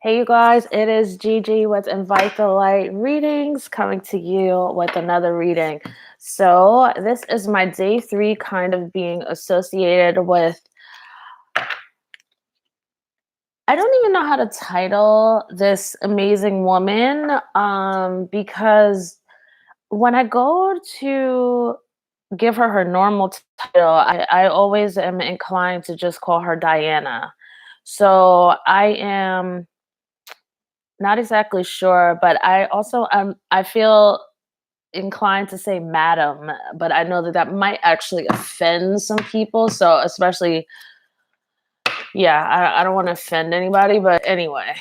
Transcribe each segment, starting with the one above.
Hey, you guys, it is Gigi with Invite the Light Readings coming to you with another reading. So, this is my day 3 kind of being associated with. I don't even know how to title this amazing woman because when I go to give her normal title, I always am inclined to just call her Diana. So, I am not exactly sure, but I feel inclined to say madam, but I know that that might actually offend some people. So especially, yeah, I don't want to offend anybody, but anyway.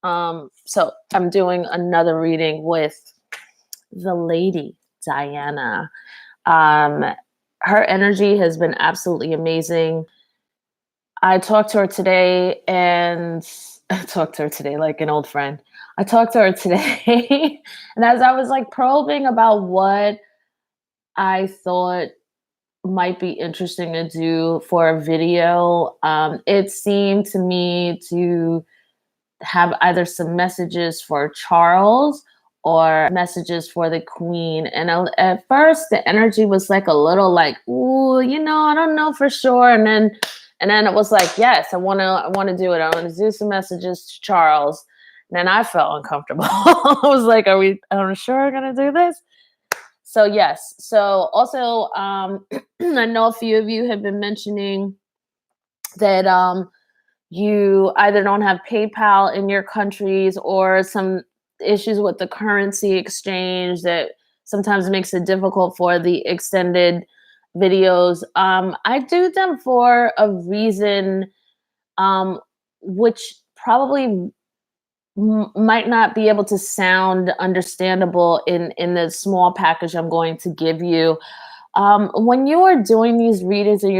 So I'm doing another reading with the lady Diana. Um, Her energy has been absolutely amazing. I talked to her today and I talked to her today like an old friend. I talked to her today and as I was like probing about what I thought might be interesting to do for a video, it seemed to me to have either some messages for Charles or messages for the queen. And at first, the energy was like a little like, "Ooh, I don't know for sure." And then it was like, "Yes, I want to do it. I want to do some messages to Charles." And then I felt uncomfortable. I was like, Are we sure we're gonna do this?" So yes. So also, I know a few of you have been mentioning that you either don't have PayPal in your countries or some issues with the currency exchange that sometimes makes it difficult for the extended videos. I do them for a reason, um, which probably might not be able to sound understandable in the small package I'm going to give you. When you are doing these readings and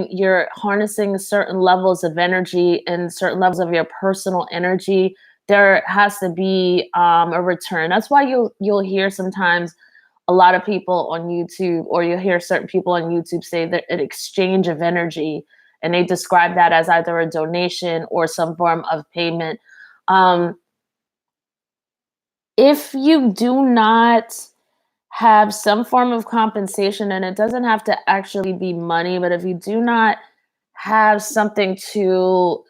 you're harnessing certain levels of energy and certain levels of your personal energy, there has to be a return. That's why you'll hear sometimes a lot of people on YouTube, or you'll hear certain people on YouTube say that an exchange of energy, and they describe that as either a donation or some form of payment. Um, if you do not have some form of compensation, and it doesn't have to actually be money, but if you do not have something to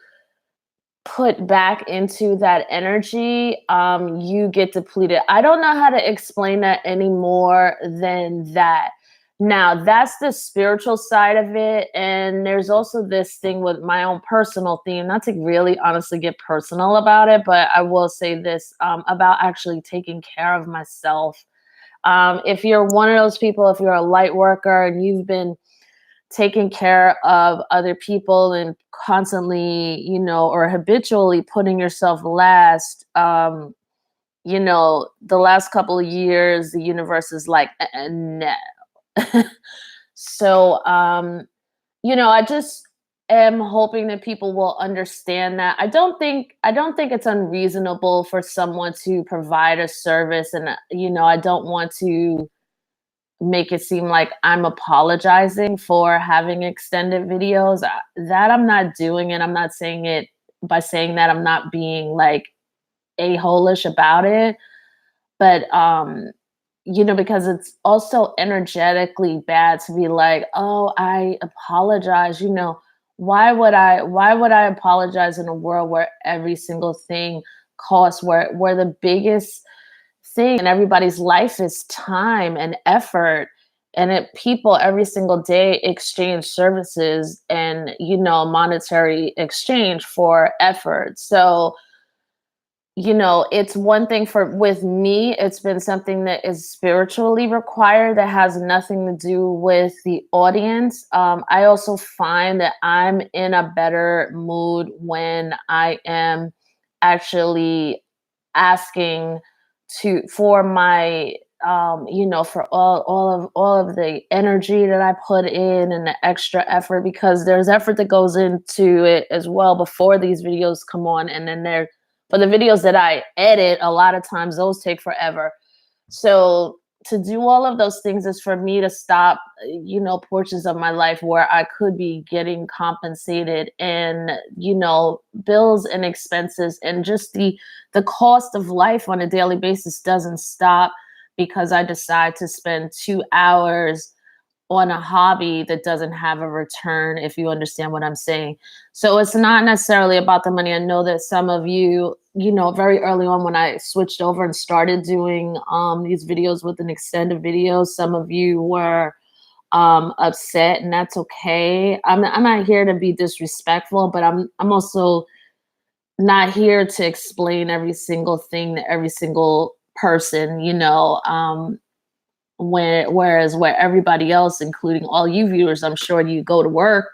put back into that energy, you get depleted. I don't know how to explain that any more than that. Now, that's the spiritual side of it. And there's also this thing with my own personal theme, not to really honestly get personal about it, but I will say this about actually taking care of myself. If you're one of those people, if you're a light worker and you've been taking care of other people and constantly, or habitually putting yourself last, the last couple of years, the universe is like, no. So, I just am hoping that people will understand that. I don't think it's unreasonable for someone to provide a service, and I don't want to make it seem like I'm apologizing for having extended videos. That I'm not doing it. I'm not saying it by saying that. I'm not being like a-holish about it. But because it's also energetically bad to be like, "Oh, I apologize." Why would I apologize in a world where every single thing costs, where the biggest thing in everybody's life is time and effort, and people every single day exchange services and monetary exchange for effort. So it's one thing for with me, it's been something that is spiritually required that has nothing to do with the audience. I also find that I'm in a better mood when I am actually asking for my for all of the energy that I put in and the extra effort, because there's effort that goes into it as well before these videos come on. And then for the videos that I edit, a lot of times those take forever. So to do all of those things is for me to stop, portions of my life where I could be getting compensated, and, bills and expenses and just the cost of life on a daily basis doesn't stop because I decide to spend 2 hours on a hobby that doesn't have a return, if you understand what I'm saying. So it's not necessarily about the money. I know that some of you, very early on when I switched over and started doing these videos with an extended video, some of you were upset, and that's okay. I'm not here to be disrespectful, but I'm also not here to explain every single thing to every single person, where everybody else, including all you viewers, I'm sure you go to work,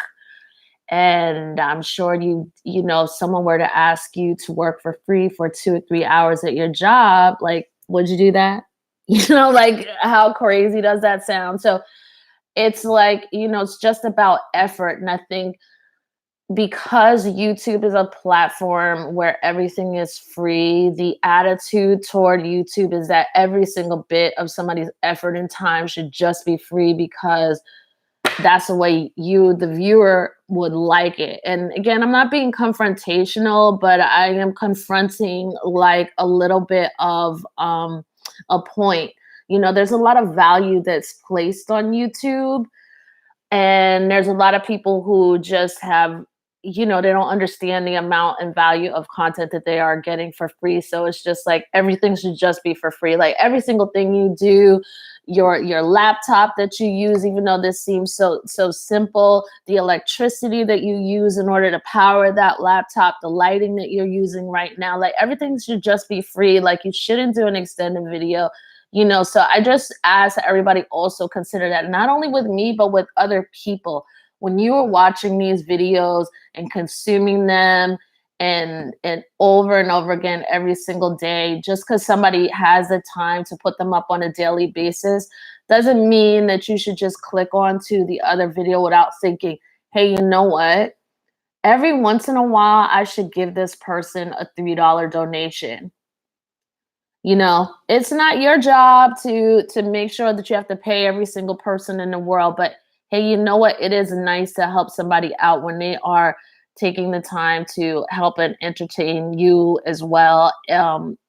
and I'm sure if someone were to ask you to work for free for 2 or 3 hours at your job, like, would you do that? Like, how crazy does that sound? So it's like, it's just about effort. And I think because YouTube is a platform where everything is free, the attitude toward YouTube is that every single bit of somebody's effort and time should just be free because that's the way you, the viewer, would like it. And again, I'm not being confrontational, but I am confronting like a little bit of a point. There's a lot of value that's placed on YouTube, and there's a lot of people who just have, they don't understand the amount and value of content that they are getting for free. So it's just like everything should just be for free. Like every single thing you do, your laptop that you use, even though this seems so simple, the electricity that you use in order to power that laptop, the lighting that you're using right now, like everything should just be free. Like you shouldn't do an extended video. So I just ask that everybody also consider that, not only with me, but with other people. When you are watching these videos and consuming them and over and over again every single day, just because somebody has the time to put them up on a daily basis, doesn't mean that you should just click onto the other video without thinking, hey, you know what? Every once in a while, I should give this person a $3 donation. It's not your job to make sure that you have to pay every single person in the world, but hey, you know what? It is nice to help somebody out when they are taking the time to help and entertain you as well.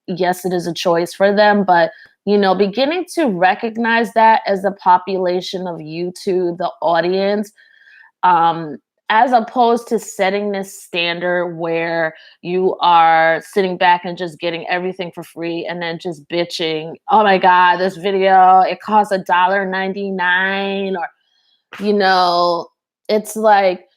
Yes, it is a choice for them, but beginning to recognize that as the population of YouTube, the audience, as opposed to setting this standard where you are sitting back and just getting everything for free and then just bitching, oh my God, this video, it costs $1.99, or, it's like,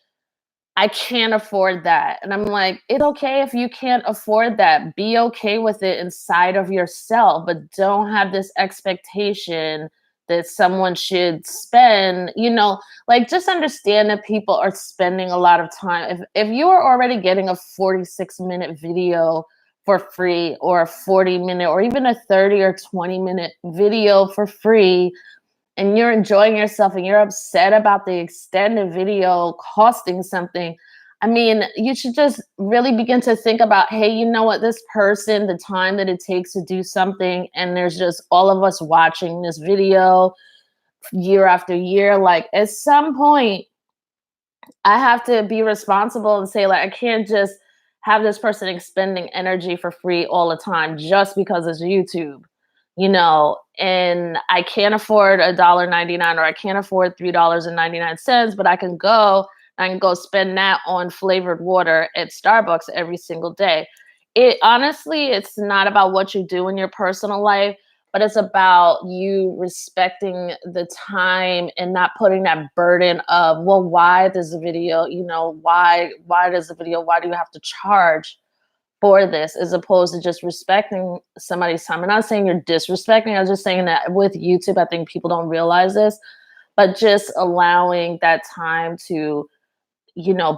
I can't afford that. And I'm like, it's okay if you can't afford that. Be okay with it inside of yourself, but don't have this expectation that someone should spend, like just understand that people are spending a lot of time. If you are already getting a 46-minute video for free, or a 40-minute, or even a 30 or 20-minute video for free, and you're enjoying yourself and you're upset about the extended video costing something, I mean, you should just really begin to think about, hey, you know what, this person, the time that it takes to do something, and there's just all of us watching this video year after year, like at some point, I have to be responsible and say, like, I can't just have this person expending energy for free all the time just because it's YouTube. And I can't afford $1.99, or I can't afford $3.99, but I can go spend that on flavored water at Starbucks every single day. It honestly, it's not about what you do in your personal life, but it's about you respecting the time and not putting that burden of, well, why does the video, why does the video, why do you have to charge for this, as opposed to just respecting somebody's time. I'm not saying you're disrespecting. I was just saying that with YouTube, I think people don't realize this, but just allowing that time to,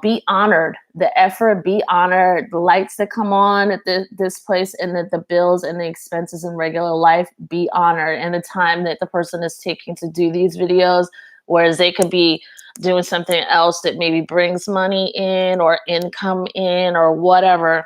be honored, the effort, be honored, the lights that come on at this place, and the bills and the expenses in regular life, be honored, and the time that the person is taking to do these videos, whereas they could be doing something else that maybe brings money in or income in or whatever.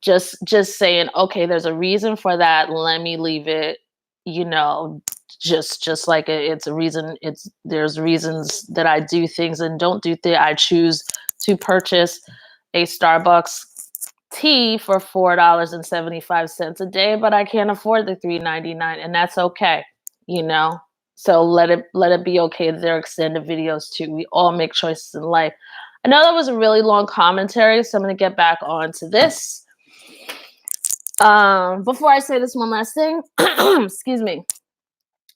Just saying, okay, there's a reason for that. Let me leave it you know, just like it's a reason. There's reasons that I do things and don't do things. I choose to purchase a Starbucks tea for $4.75 a day, but I can't afford the $3.99, and that's okay, you know. So let it be okay. There are extended videos too. We all make choices in life. I know that was a really long commentary, so I'm gonna get back on to this. Before I say this one last thing, excuse me.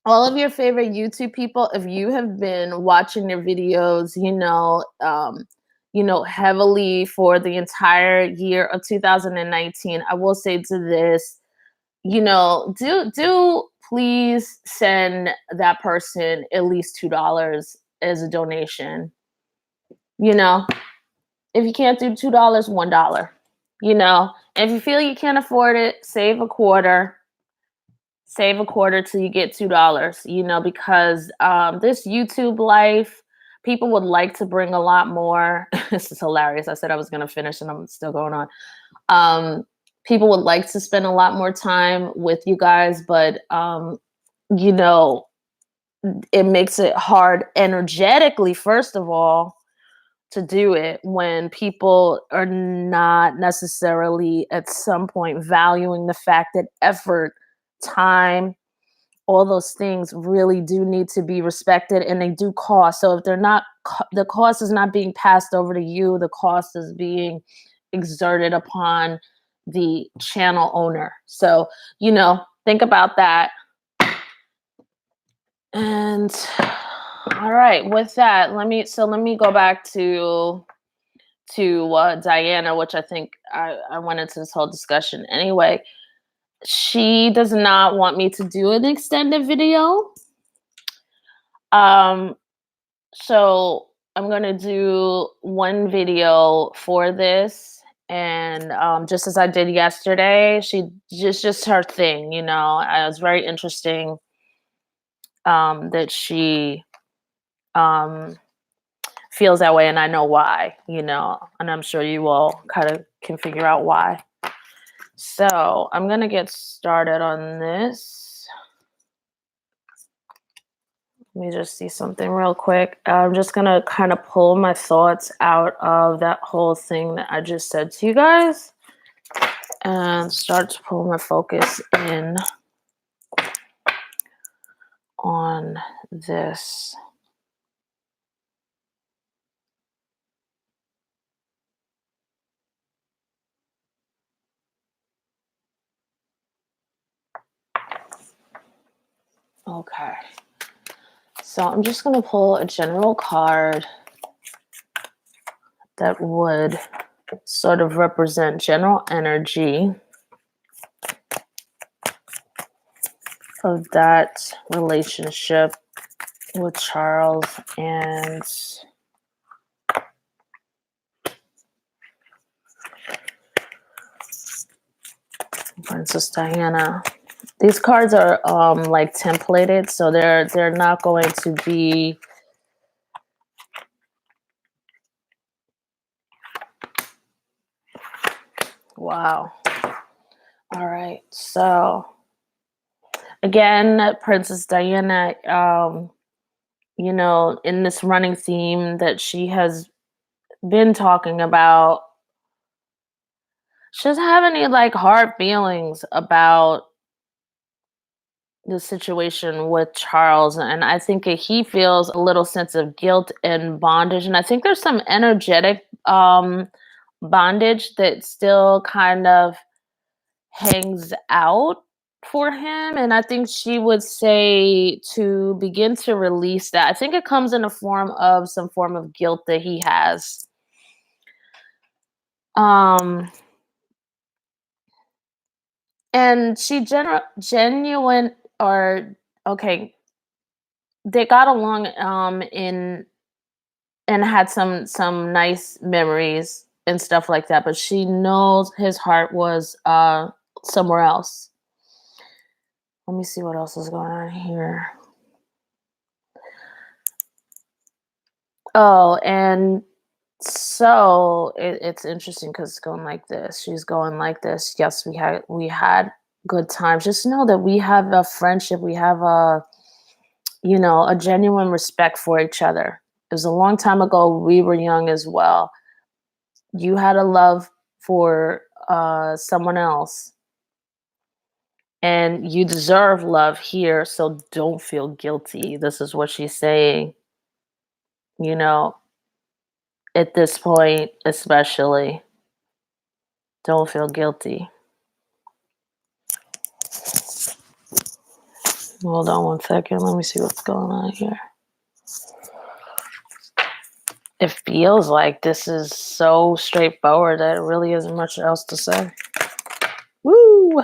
All of your favorite YouTube people, if you have been watching their videos, heavily for the entire year of 2019, I will say to this, do please send that person at least $2 as a donation. You know, if you can't do $2, $1. If you feel you can't afford it, save a quarter. Save a quarter till you get $2. Because this YouTube life, people would like to bring a lot more. This is hilarious. I said I was going to finish, and I'm still going on. People would like to spend a lot more time with you guys, but it makes it hard energetically, first of all, to do it when people are not necessarily at some point valuing the fact that effort, time, all those things really do need to be respected, and they do cost. So if they're not, the cost is not being passed over to you, the cost is being exerted upon the channel owner. So, think about that. And all right, with that, let me go back to Diana, which I think I went into this whole discussion anyway. She does not want me to do an extended video. So I'm gonna do one video for this, and just as I did yesterday, she just her thing, It was very interesting that she feels that way, and I know why, and I'm sure you all kind of can figure out why. So I'm gonna get started on this. Let me just see something real quick. I'm just gonna kind of pull my thoughts out of that whole thing that I just said to you guys and start to pull my focus in on this. Okay. So I'm just going to pull a general card that would sort of represent general energy of that relationship with Charles and Princess Diana. These cards are like templated, so they're not going to be wow. All right. So again, Princess Diana, in this running theme that she has been talking about, she doesn't have any like hard feelings about the situation with Charles. And I think he feels a little sense of guilt and bondage. And I think there's some energetic bondage that still kind of hangs out for him. And I think she would say to begin to release that. I think it comes in a form of some form of guilt that he has. And she genuine or okay, they got along in and had some nice memories and stuff like that, but she knows his heart was somewhere else. Let me see what else is going on here. Oh, and so it's interesting because it's going like this. She's going like this. Yes, we had good times. Just know that we have a friendship. We have a genuine respect for each other. It was a long time ago. We were young as well. You had a love for someone else, and you deserve love here. So don't feel guilty. This is what she's saying. You know, at this point, especially, don't feel guilty. Hold on one second. Let me see what's going on here. It feels like this is so straightforward that it really isn't much else to say. Woo!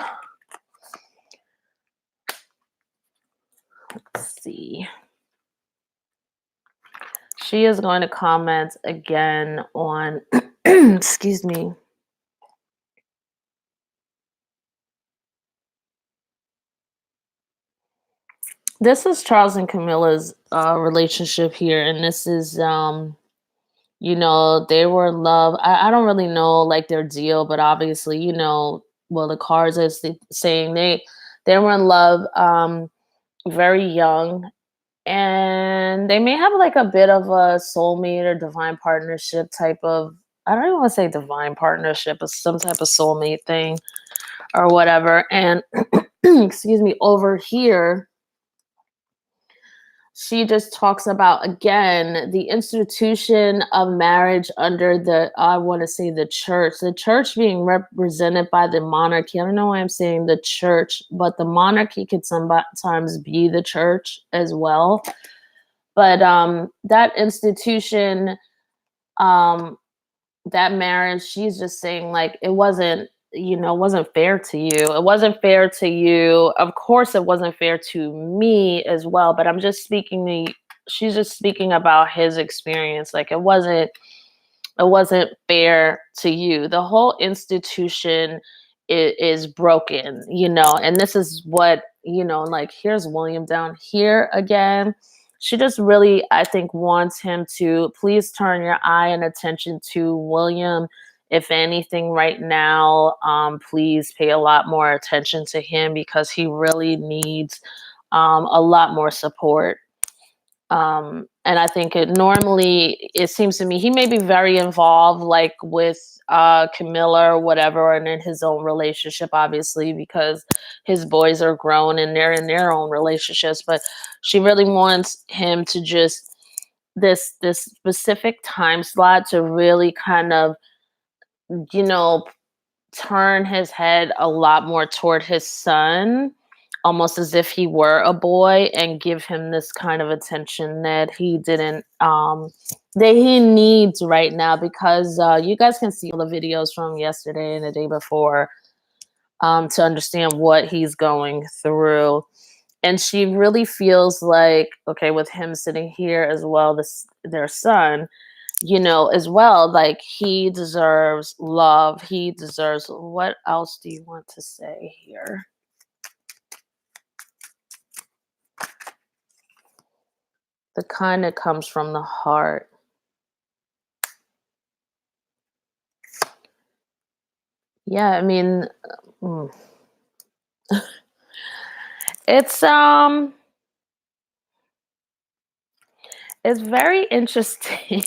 Let's see. She is going to comment again on, excuse me. This is Charles and Camilla's relationship here, and this is they were in love. I don't really know like their deal, but obviously, well, the cards is saying they were in love very young, and they may have like a bit of a soulmate or divine partnership type of. I don't even want to say divine partnership, but some type of soulmate thing or whatever. And excuse me, over here she just talks about again the institution of marriage under the, I want to say, the church being represented by the monarchy. I don't know why I'm saying the church, but the monarchy could sometimes be the church as well. But that institution, um that marriage, she's just saying like it wasn't fair to you. It wasn't fair to you. Of course it wasn't fair to me as well, but she's just speaking about his experience. Like it wasn't fair to you. The whole institution is broken, and this is what, like here's William down here again. She just really, I think, wants him to please turn your eye and attention to William. If anything, right now, please pay a lot more attention to him because he really needs a lot more support. And I think it seems to me he may be very involved, like with Camilla or whatever, and in his own relationship, obviously, because his boys are grown and they're in their own relationships. But she really wants him to just this specific time slot to really kind of, you know, turn his head a lot more toward his son, almost as if he were a boy, and give him this kind of attention that he needs right now, because you guys can see all the videos from yesterday and the day before to understand what he's going through. And she really feels like, okay, with him sitting here as well, their son, as well, like he deserves love. He deserves, what else do you want to say here? The kind that comes from the heart. Yeah, I mean, mm. it's it's very interesting.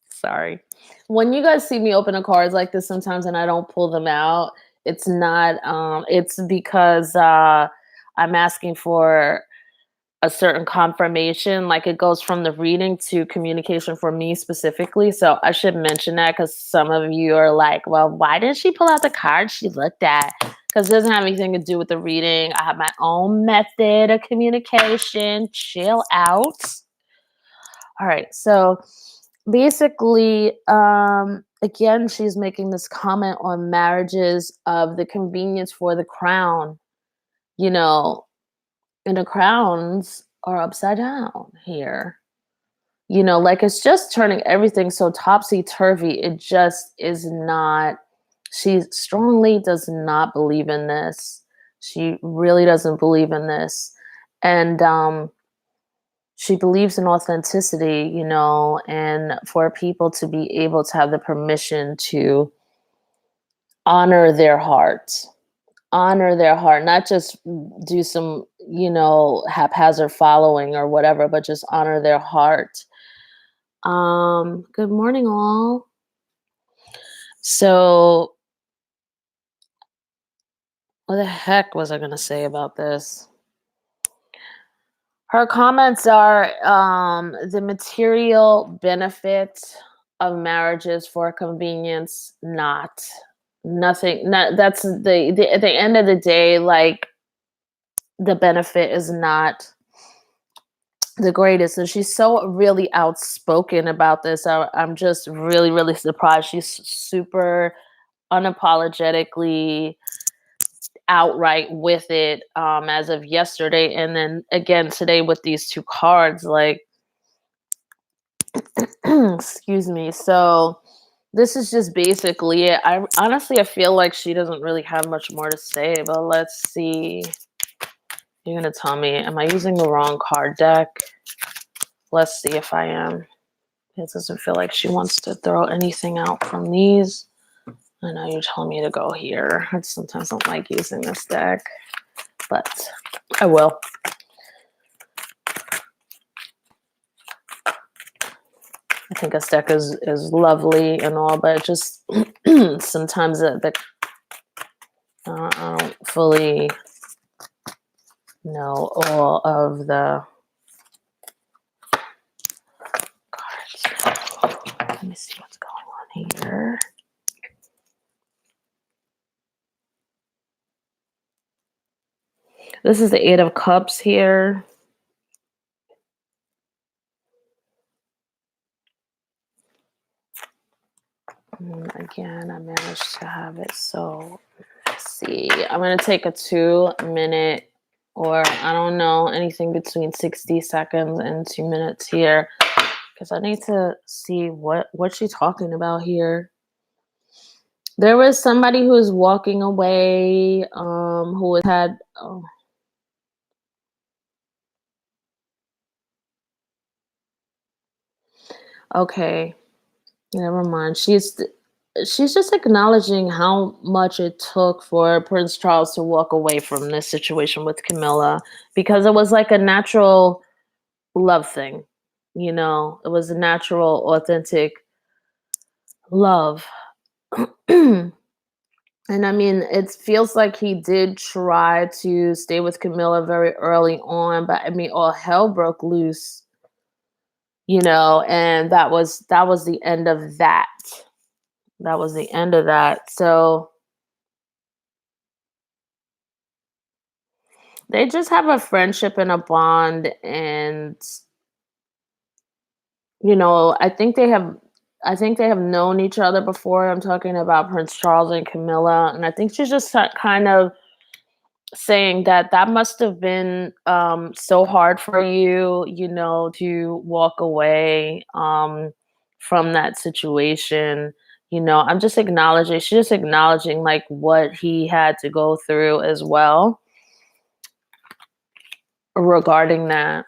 Sorry. When you guys see me open the cards like this sometimes and I don't pull them out, it's because I'm asking for a certain confirmation. Like it goes from the reading to communication for me specifically. So I should mention that because some of you are like, well, why didn't she pull out the card she looked at? Because it doesn't have anything to do with the reading. I have my own method of communication. Chill out. All right. So basically, again, she's making this comment on marriages of the convenience for the crown, you know, and the crowns are upside down here. Like it's just turning everything so topsy turvy. It just is not. She strongly does not believe in this. She really doesn't believe in this. And she believes in authenticity, and for people to be able to have the permission to honor their hearts, honor their heart, not just do some, haphazard following or whatever, but just honor their heart. Good morning, all. So, what the heck was I going to say about this? Her comments are the material benefit of marriages for convenience, not nothing. Not, that's at the end of the day, like the benefit is not the greatest. And she's so really outspoken about this. I'm just really, really surprised. She's super unapologetically outright with it as of yesterday. And then again today with these two cards, like, excuse me. So this is just basically it. I feel like she doesn't really have much more to say, but let's see. You're gonna tell me, am I using the wrong card deck? Let's see if I am. It doesn't feel like she wants to throw anything out from these. I know you're telling me to go here. I sometimes don't like using this deck, but I will. I think this deck is lovely and all, but it just sometimes I don't fully know all of the cards. Let me see what's going on here. This is the Eight of Cups here. Again, I managed to have it. So let's see. I'm going to take a 2-minute, or I don't know, anything between 60 seconds and 2 minutes here, because I need to see what's she talking about here. There was somebody who was walking away, who had. Oh. Okay, never mind. She's just acknowledging how much it took for Prince Charles to walk away from this situation with Camilla, because it was like a natural love thing. It was a natural, authentic love. And I mean, it feels like he did try to stay with Camilla very early on, but I mean, all hell broke loose, and that was the end of that. That was the end of that. So they just have a friendship and a bond, and I think they have known each other before. I'm talking about Prince Charles and Camilla, and I think she's just kind of saying that must have been so hard for you, to walk away from that situation. I'm just acknowledging. She's just acknowledging like what he had to go through as well regarding that.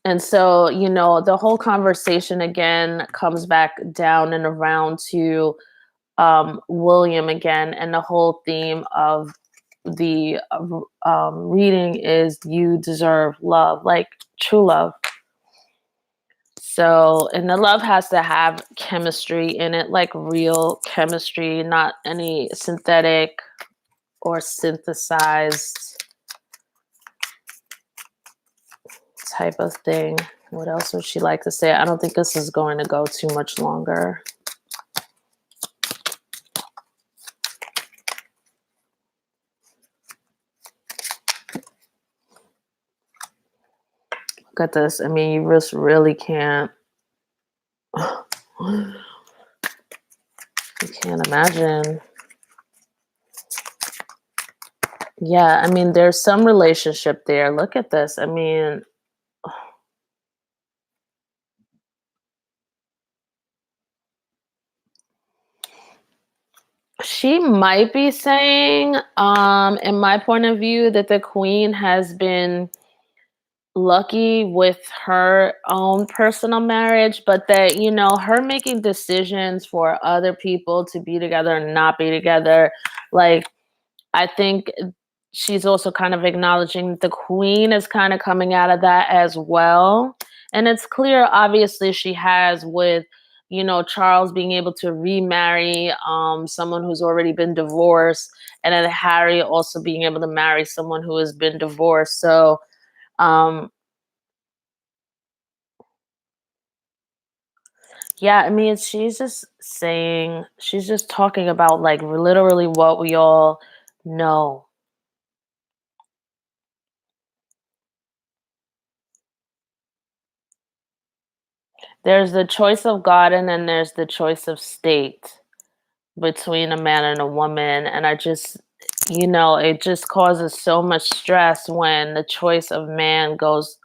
And so, the whole conversation again comes back down and around to William again, and the whole theme of the reading is you deserve love, like true love. So, and the love has to have chemistry in it, like real chemistry, not any synthetic or synthesized type of thing. What else would she like to say? I don't think this is going to go too much longer. Look at this. I mean, you just really can't. You can't imagine. Yeah, I mean, there's some relationship there. Look at this. I mean, she might be saying, in my point of view, that the queen has been lucky with her own personal marriage, but that, her making decisions for other people to be together and not be together, like, I think she's also kind of acknowledging the queen is kind of coming out of that as well. And it's clear, obviously, she has with, Charles being able to remarry someone who's already been divorced, and then Harry also being able to marry someone who has been divorced. So, um, yeah, I mean, she's just talking about like literally what we all know. There's the choice of God, and then there's the choice of state between a man and a woman. And it just causes so much stress when the choice of man goes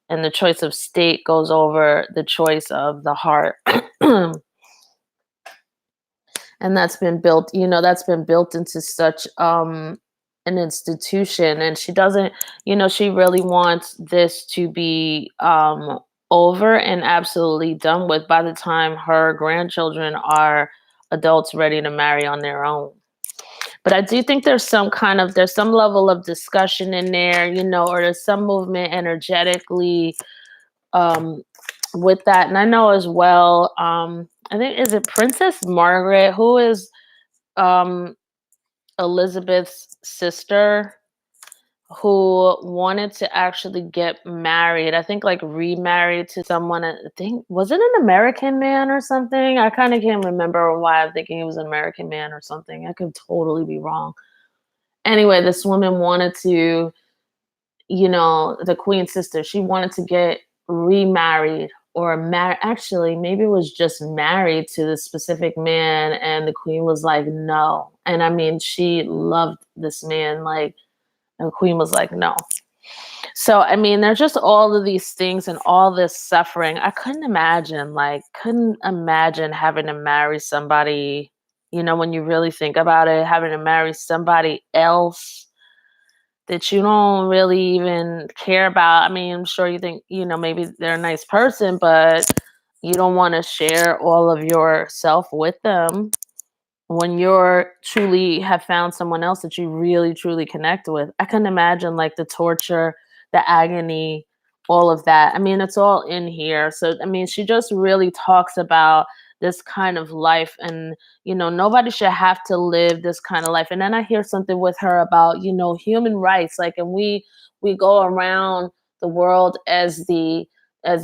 and the choice of state goes over the choice of the heart. And that's been built into such an institution. And she doesn't, she really wants this to be over and absolutely done with by the time her grandchildren are adults ready to marry on their own. But I do think there's some level of discussion in there, or there's some movement energetically um with that. And I know as well, I think, is it Princess Margaret, who is um Elizabeth's sister, who wanted to actually get married. I think like remarried to someone. I think, was it an American man or something? I kind of can't remember why I'm thinking it was an American man or something. I could totally be wrong. Anyway, this woman wanted to, the queen's sister, she wanted to get remarried or married. Actually, maybe it was just married to the specific man, and the queen was like, no. And I mean, she loved this man, like, and the queen was like, no. So, I mean, there's just all of these things and all this suffering. I couldn't imagine having to marry somebody, when you really think about it, having to marry somebody else that you don't really even care about. I mean, I'm sure you think, maybe they're a nice person, but you don't want to share all of yourself with them when you're truly have found someone else that you really truly connect with. I couldn't imagine like the torture, the agony, all of that. I mean, it's all in here. So, I mean, she just really talks about this kind of life, and nobody should have to live this kind of life. And then I hear something with her about, human rights, like, and we go around the world as a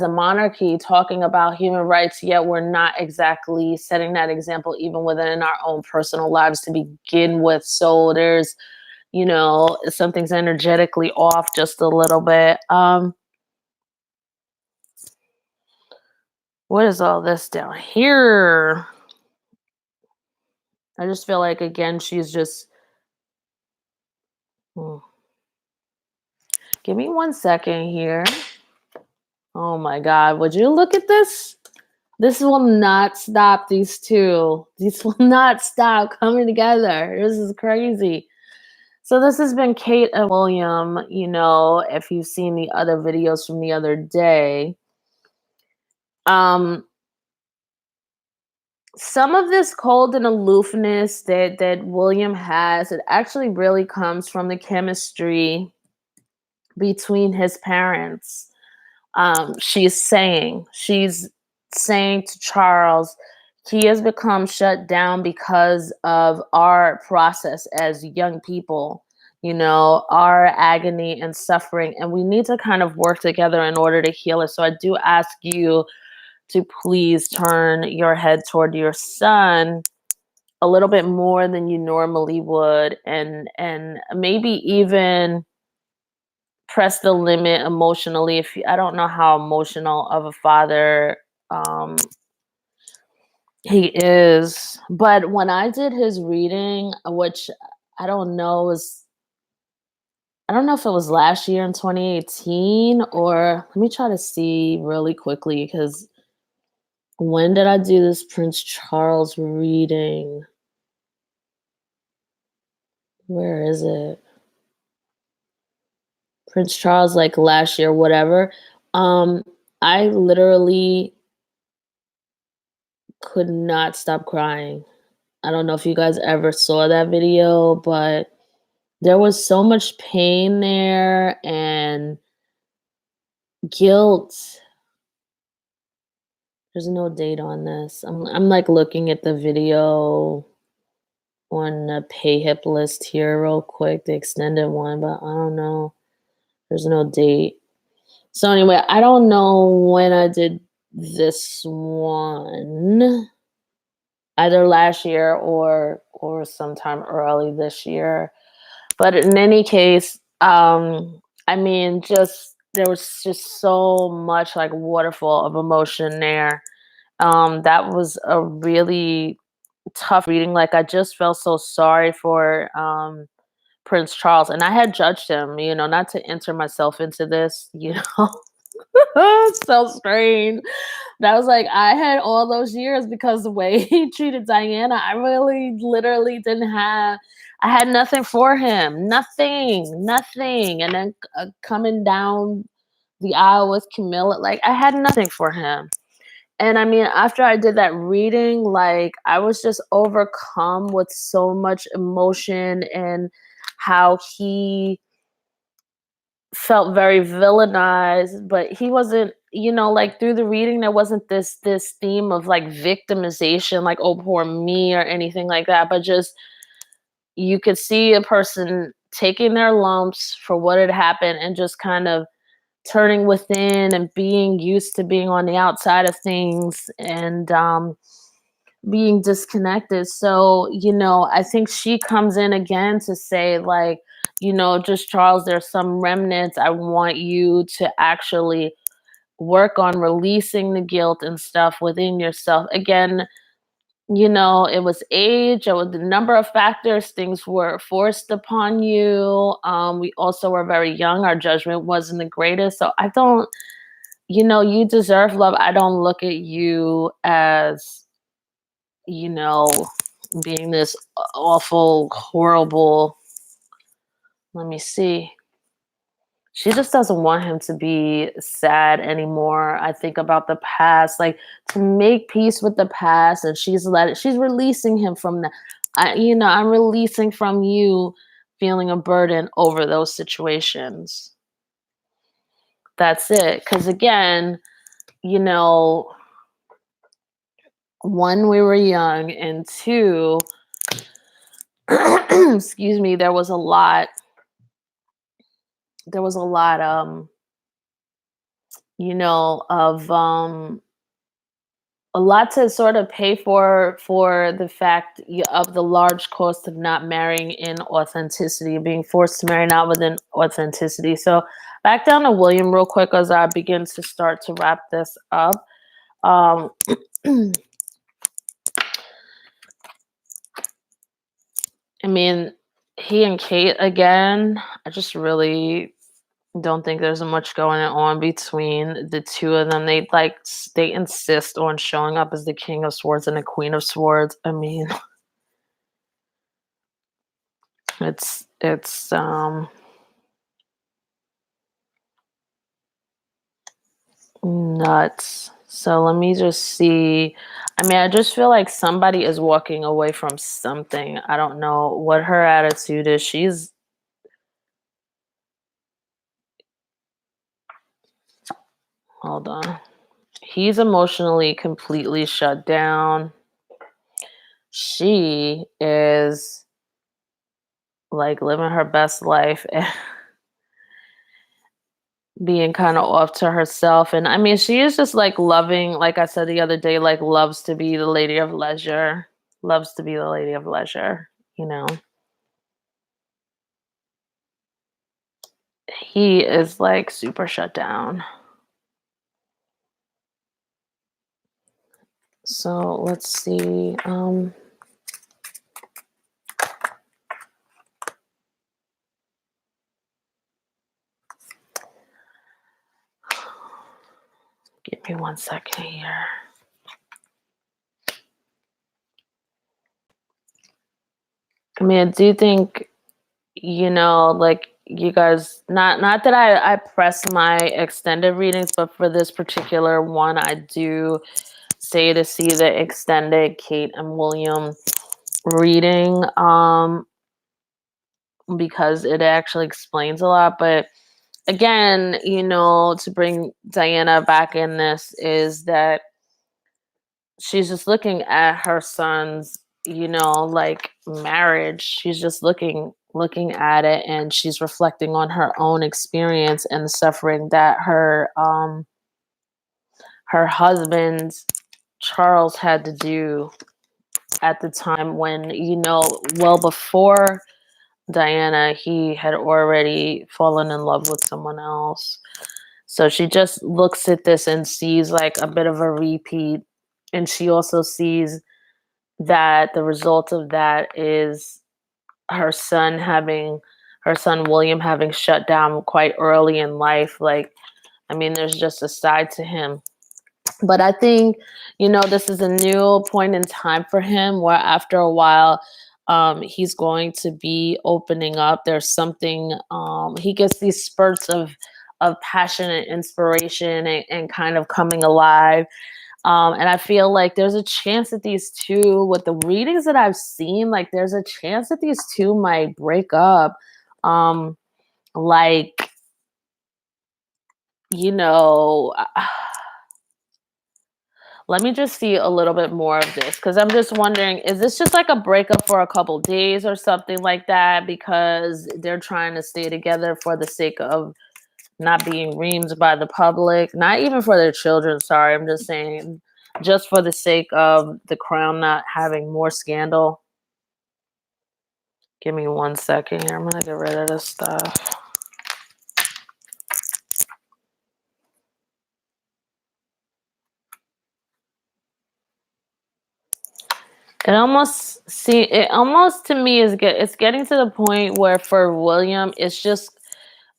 monarchy talking about human rights, yet we're not exactly setting that example even within our own personal lives to begin with. So there's, something's energetically off just a little bit. What is all this down here? I just feel like, again, she's just. Hmm. Give me 1 second here. Oh my God, would you look at this? This will not stop, these two. These will not stop coming together. This is crazy. So this has been Kate and William. If you've seen the other videos from the other day, um, some of this cold and aloofness that William has, it actually really comes from the chemistry between his parents. She's saying to Charles, he has become shut down because of our process as young people, our agony and suffering, and we need to kind of work together in order to heal it. So I do ask you to please turn your head toward your son a little bit more than you normally would, and maybe even press the limit emotionally. If you, I don't know how emotional of a father um he is, but when I did his reading, which I don't know was I don't know if it was last year in 2018, or let me try to see really quickly, because when did I do this Prince Charles reading? Where is it? Prince Charles, like last year, whatever. Um, I literally could not stop crying. I don't know if you guys ever saw that video, but There was so much pain there and guilt. There's no date on this. I'm like looking at the video on the pay hip list here real quick, the extended one, but I don't know. There's no date. So anyway, I don't know when I did this one, either last year or sometime early this year. But in any case, I mean, just there was just so much like waterfall of emotion there. That was a really tough reading. Like I just felt so sorry for Prince Charles, and I had judged him, not to enter myself into this. It's so strange. That was like I had all those years because the way he treated Diana, I really literally didn't have I had nothing for him. Nothing, nothing. And then coming down the aisle with Camilla, like I had nothing for him. And I mean, after I did that reading, like I was just overcome with so much emotion and how he felt very villainized, but he wasn't, like through the reading, there wasn't this theme of like victimization, like, oh, poor me or anything like that, but just you could see a person taking their lumps for what had happened and just kind of turning within and being used to being on the outside of things and being disconnected. So, I think she comes in again to say, like, just Charles, there's some remnants. I want you to actually work on releasing the guilt and stuff within yourself. Again, it was age, it was the number of factors, things were forced upon you. We also were very young. Our judgment wasn't the greatest. So I don't, you deserve love. I don't look at you as, you know, being this awful, horrible. Let me see. She just doesn't want him to be sad anymore. I think about the past, like to make peace with the past, and she's releasing him from that. I'm releasing from you feeling a burden over those situations. That's it. Because again, you know, one, we were young, and two, excuse me, there was a lot of a lot to sort of pay for the fact of the large cost of not marrying in authenticity, being forced to marry not within authenticity. So back down to William real quick as I begin to start to wrap this up. um I mean, he and Kate again, I just really don't think there's much going on between the two of them. They insist on showing up as the King of Swords and the Queen of Swords. I mean, it's nuts. So let me just see. I mean, I just feel like somebody is walking away from something. I don't know what her attitude is. Hold on. He's emotionally completely shut down. She is like living her best life and being kind of off to herself. And I mean, she is just like loving, like I said the other day, like loves to be the lady of leisure, loves to be the lady of leisure, you know. He is like super shut down. So let's see. Give me 1 second here. I mean, I do think, like you guys, not that I press my extended readings, but for this particular one, I do say to see the extended Kate and William reading. because it actually explains a lot. But again, to bring Diana back in this is that she's just looking at her son's, like marriage. She's just looking at it, and she's reflecting on her own experience and the suffering that her husband Charles had to do at the time when, well before Diana, he had already fallen in love with someone else. So she just looks at this and sees like a bit of a repeat. And she also sees that the result of that is her son William having shut down quite early in life. Like, I mean, there's just a side to him. But I think, this is a new point in time for him where after a while, he's going to be opening up. There's something, he gets these spurts of passion and inspiration and kind of coming alive. And I feel like there's a chance that these two, with the readings that I've seen, like there's a chance that these two might break up. Like, you know, let me just see a little bit more of this because I'm just wondering, is this just like a breakup for a couple days or something like that? Because they're trying to stay together for the sake of not being reamed by the public, not even for their children. Sorry, I'm just saying, just for the sake of the crown not having more scandal. Give me 1 second here. I'm gonna get rid of this stuff. It almost to me it's getting to the point where for William, it's just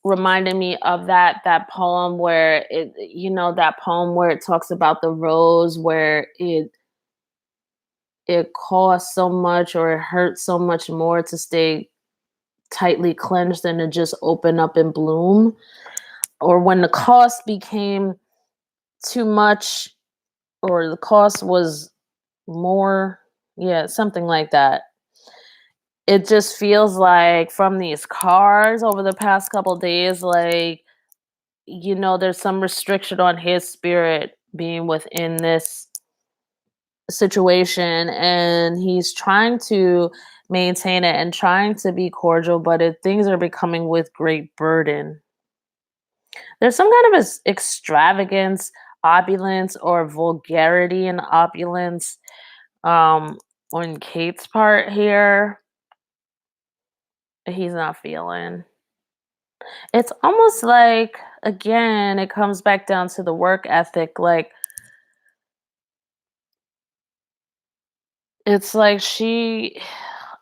reminded me of that poem where that poem where it talks about the rose, where it costs so much or it hurts so much more to stay tightly clenched than to just open up and bloom. Or when the cost became too much, or the cost was more, yeah, something like that. It just feels like from these cards over the past couple days, like, there's some restriction on his spirit being within this situation, and he's trying to maintain it and trying to be cordial, but things are becoming with great burden. There's some kind of extravagance, opulence, or vulgarity and opulence on Kate's part here. He's not feeling. It's almost like, again, it comes back down to the work ethic. Like, it's like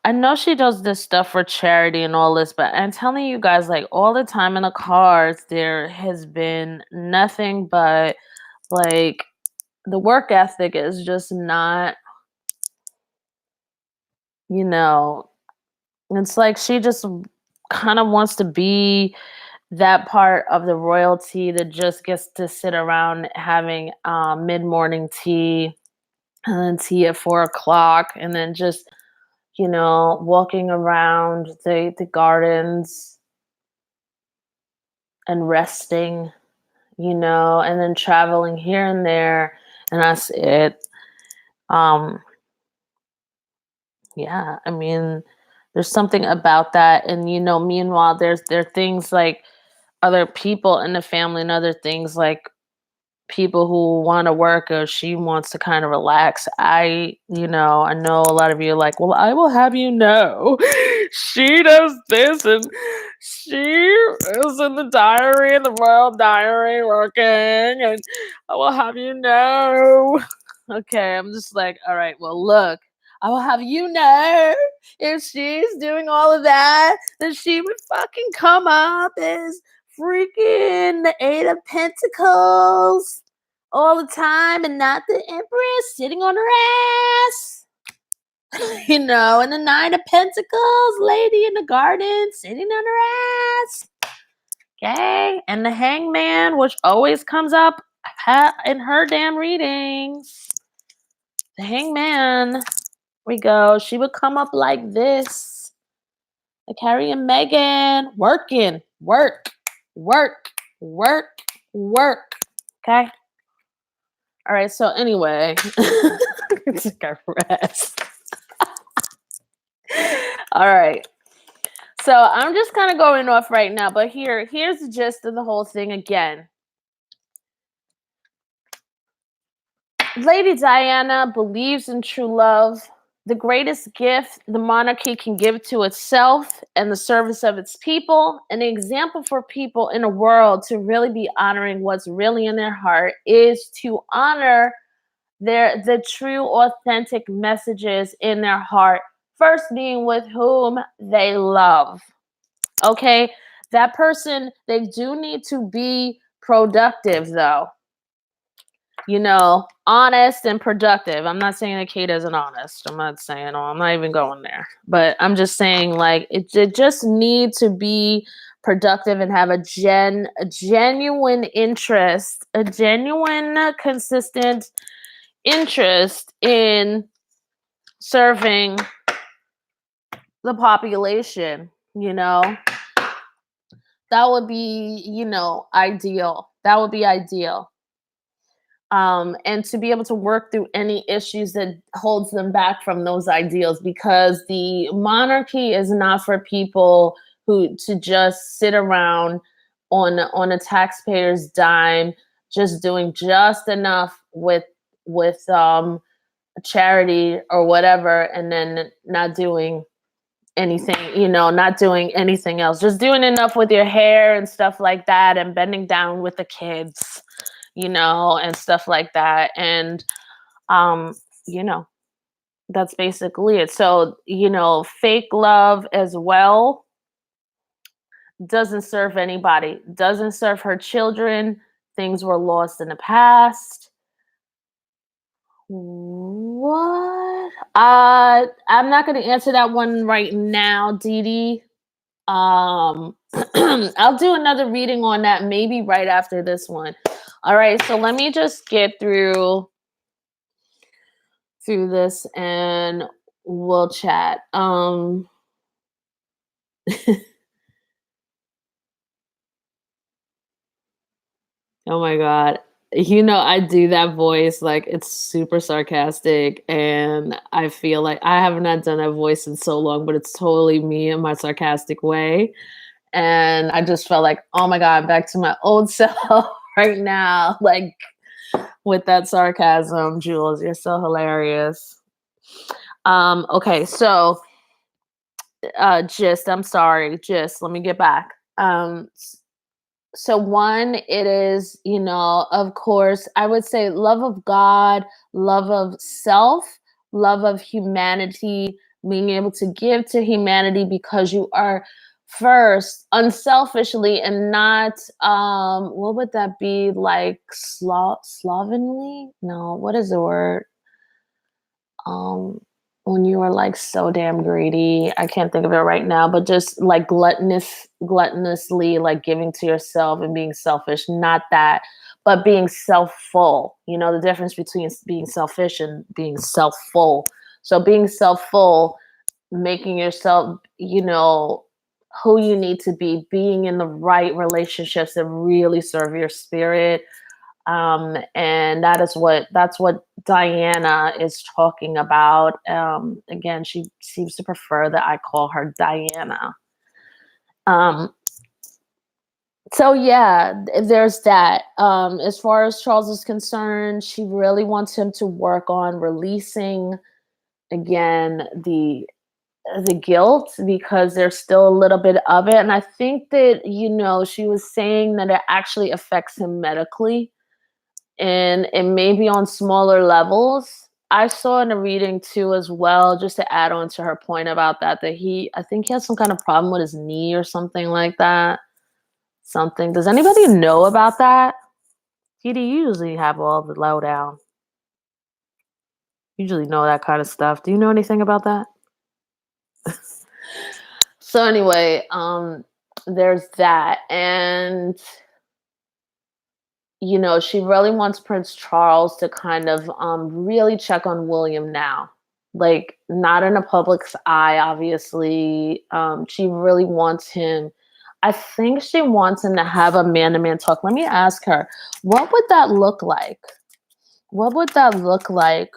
I know she does this stuff for charity and all this, but I'm telling you guys, like, all the time in the cards, there has been nothing but, like, the work ethic is just not, you know, it's like she just kind of wants to be that part of the royalty that just gets to sit around having mid-morning tea and then tea at 4 o'clock and then just walking around the gardens and resting, and then traveling here and there, and that's it. um yeah, I mean, there's something about that. And meanwhile, there are things like other people in the family and other things like people who want to work, or she wants to kind of relax. I know a lot of you are like, well, I will have you know, she does this and she is in the diary, in the royal diary, working, and I will have you know. Okay, I'm just like, all right, well, look, I will have you know, if she's doing all of that, then she would fucking come up as freaking the Eight of Pentacles all the time and not the Empress sitting on her ass. And the Nine of Pentacles lady in the garden sitting on her ass. Okay. And the Hangman, which always comes up in her damn readings. The Hangman, we go. She would come up like this. Harry and Meghan working, work, work, work, work. Okay. All right. So anyway, take a rest. All right. So I'm just kind of going off right now, but here's the gist of the whole thing again. Lady Diana believes in true love, the greatest gift the monarchy can give to itself and the service of its people. An example for people in the world to really be honoring what's really in their heart is to honor the true, authentic messages in their heart. First being with whom they love. Okay, that person, they do need to be productive though. Honest and productive. I'm not saying that Kate isn't honest. I'm not saying, I'm not even going there. But I'm just saying, like, it just need to be productive and have a genuine interest, a genuine, consistent interest in serving the population, that would be, ideal. That would be ideal. And to be able to work through any issues that holds them back from those ideals, because the monarchy is not for people who to just sit around on a taxpayer's dime, just doing just enough with charity or whatever, and then not doing anything, not doing anything else, just doing enough with your hair and stuff like that, and bending down with the kids, and stuff like that. And, um, you know, that's basically it. So, fake love as well doesn't serve anybody, doesn't serve her children. Things were lost in the past. What? I'm not going to answer that one right now, Dee Dee. I'll do another reading on that maybe right after this one. All right, so let me just get through this and we'll chat. Oh my god. I do that voice like it's super sarcastic, and I feel like I have not done that voice in so long, but it's totally me in my sarcastic way. And I just felt like, oh my god, back to my old self right now, like with that sarcasm. Jules, you're so hilarious. Okay, so I'm sorry, let me get back. So one, it is, of course, I would say love of God, love of self, love of humanity, being able to give to humanity because you are first unselfishly and not what would that be, like slovenly? No, what is the word? um when you are like so damn greedy, I can't think of it right now, but just like gluttonously like giving to yourself and being selfish, not that, but being self-full. The difference between being selfish and being self-full. So being self-full, making yourself, who you need to be, being in the right relationships that really serve your spirit. And that's what Diana is talking about. Again, she seems to prefer that I call her Diana. Um, so yeah, there's that. As far as Charles is concerned, she really wants him to work on releasing again the guilt, because there's still a little bit of it. And I think that, she was saying that it actually affects him medically, and it may be on smaller levels. I saw in a reading too as well, just to add on to her point about that I think he has some kind of problem with his knee or something like that. Something. Does anybody know about that? You usually have all the lowdown. Usually know that kind of stuff. Do you know anything about that? So anyway, there's that. And she really wants Prince Charles to kind of really check on William now. like not in a public's eye, obviously. She really wants him. I think she wants him to have a man-to-man talk. Let me ask her, what would that look like? What would that look like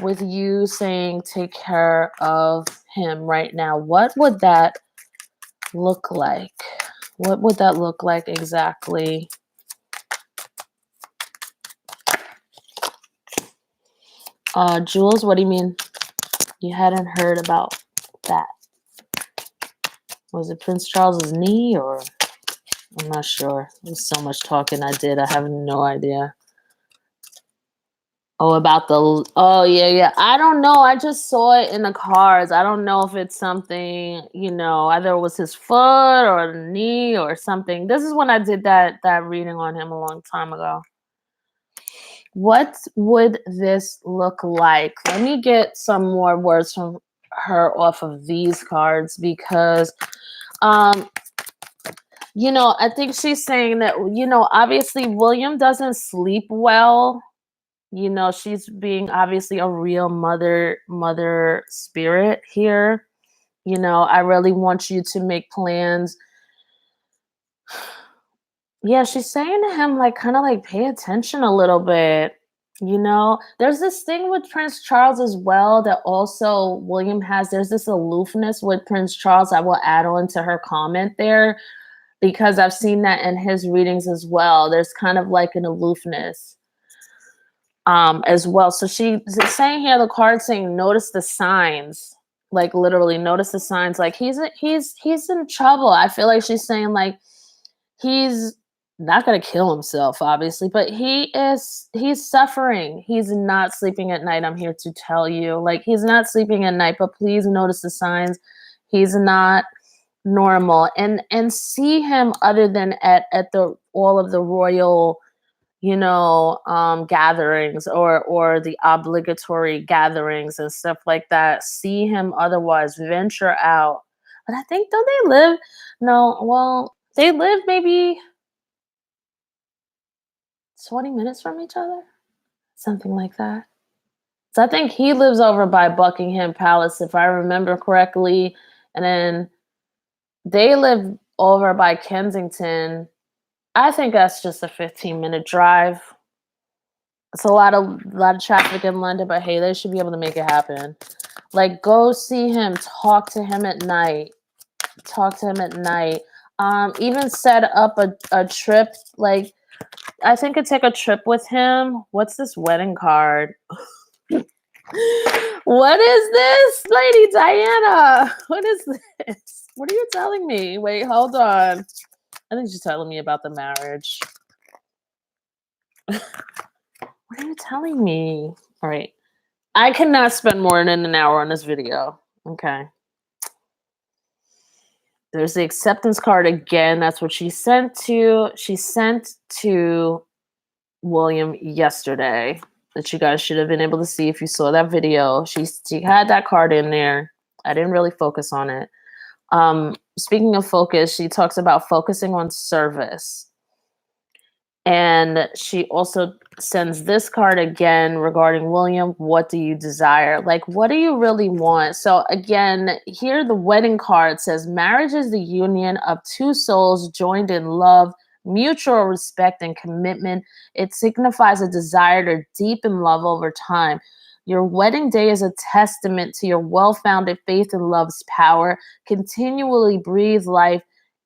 with you saying take care of him right now? What would that look like? What would that look like exactly? Jules, what do you mean? You hadn't heard about that? Was it Prince Charles's knee, or I'm not sure. There's so much talking I did. I have no idea. Oh, about the, oh yeah, yeah. I don't know. I just saw it in the cards. I don't know if it's something, either it was his foot or the knee or something. This is when I did that reading on him a long time ago. What would this look like? Let me get some more words from her off of these cards, because I think she's saying that, obviously William doesn't sleep well. She's being obviously a real mother spirit here. I really want you to make plans. Yeah, she's saying to him, like, kind of like, pay attention a little bit. There's this thing with Prince Charles as well that also William has. There's this aloofness with Prince Charles. I will add on to her comment there, because I've seen that in his readings as well. There's kind of like an aloofness as well. So she's saying here, the card saying, notice the signs, like literally notice the signs. Like he's in trouble. I feel like she's saying like he's not going to kill himself, obviously, but he's suffering. He's not sleeping at night. I'm here to tell you, like, he's not sleeping at night, but please notice the signs. He's not normal, and see him other than at the all of the royal gatherings, or the obligatory gatherings and stuff like that. See him otherwise, venture out. But I think, don't they live, no, well, they live maybe 20 minutes from each other, something like that. So I think he lives over by Buckingham Palace, if I remember correctly, and then they live over by Kensington. I think that's just a 15-minute drive. It's a lot of traffic in London, but hey, they should be able to make it happen. Like, go see him, talk to him at night. Even set up a trip. Like, I think I'd take a trip with him. What's this wedding card? What is this, Lady Diana? What is this? What are you telling me? Wait, hold on. I think she's telling me about the marriage. What are you telling me? All right. I cannot spend more than an hour on this video. Okay. There's the acceptance card again. That's what she sent to William yesterday, that you guys should have been able to see if you saw that video. She had that card in there. I didn't really focus on it. Speaking of focus, she talks about focusing on service. And she also sends this card again regarding William. What do you desire? Like, what do you really want? So again, here the wedding card says, marriage is the union of two souls joined in love, mutual respect, and commitment. It signifies a desire to deepen love over time. Your wedding day is a testament to your well-founded faith in love's power. Continually breathe life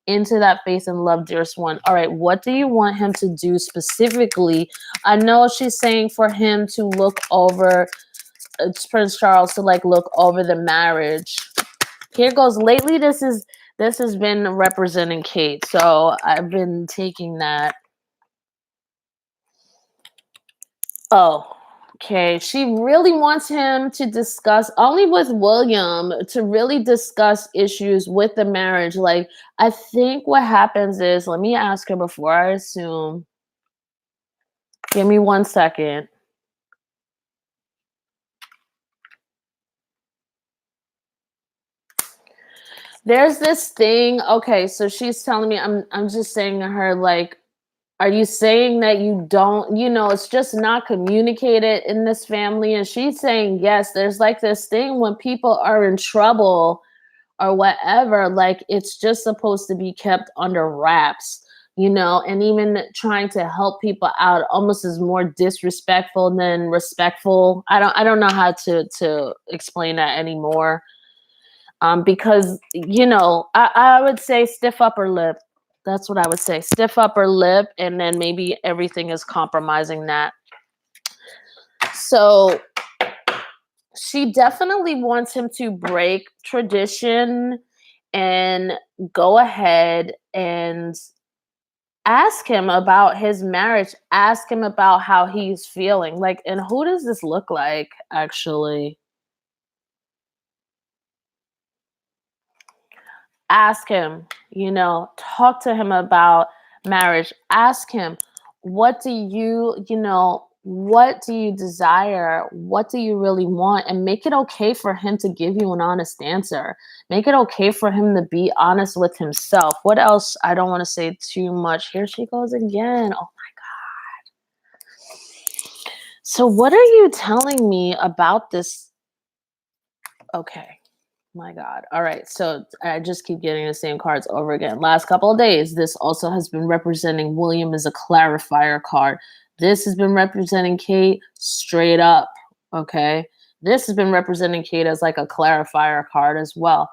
into that faith and love, dearest one. All right, what do you want him to do specifically? I know she's saying for him to look over, Prince Charles to like look over the marriage. Here goes. Lately, this has been representing Kate, so I've been taking that. Oh, okay. She really wants him to discuss, only with William, to really discuss issues with the marriage. Like, I think what happens is, let me ask her before I assume. Give me 1 second. There's this thing. Okay, so she's telling me, I'm just saying to her, like, Are you saying that you don't, it's just not communicated in this family? And she's saying, yes, there's like this thing when people are in trouble or whatever, like it's just supposed to be kept under wraps, and even trying to help people out almost is more disrespectful than respectful. I don't know how to explain that anymore. Because I would say stiff upper lip. That's what I would say. Stiff upper lip, and then maybe everything is compromising that. So she definitely wants him to break tradition and go ahead and ask him about his marriage. Ask him about how he's feeling. Like, and who does this look like, actually? Ask him, talk to him about marriage. Ask him, what do you desire? What do you really want? And make it okay for him to give you an honest answer. Make it okay for him to be honest with himself. What else? I don't want to say too much. Here she goes again. Oh my God. So what are you telling me about this? Okay. My God. All right. So I just keep getting the same cards over again. Last couple of days, this also has been representing William as a clarifier card. This has been representing Kate straight up. Okay. This has been representing Kate as like a clarifier card as well.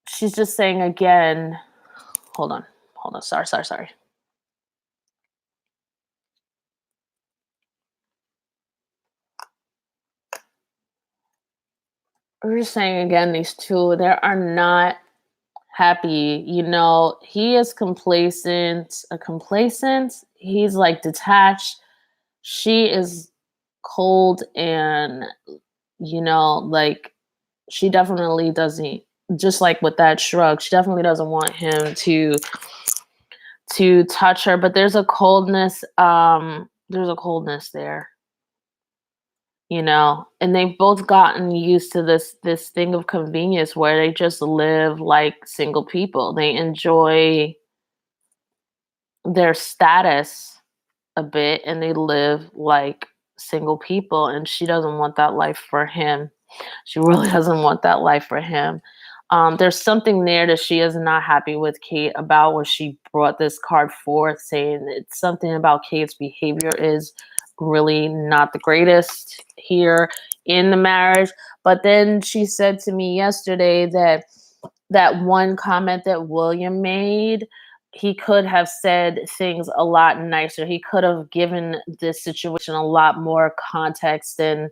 She's just saying again, hold on. Sorry. We're just saying again, these two, they are not happy. He is complacent. He's like detached. She is cold, and like she definitely doesn't, just like with that shrug, she definitely doesn't want him to touch her. But there's a coldness, there, and they've both gotten used to this thing of convenience where they just live like single people. They enjoy their status a bit, and they live like single people, and she doesn't want that life for him. She really doesn't want that life for him. There's something there that she is not happy with Kate about, where she brought this card forth, saying it's something about Kate's behavior is really not the greatest here in the marriage. But then she said to me yesterday that one comment that William made, he could have said things a lot nicer. He could have given this situation a lot more context than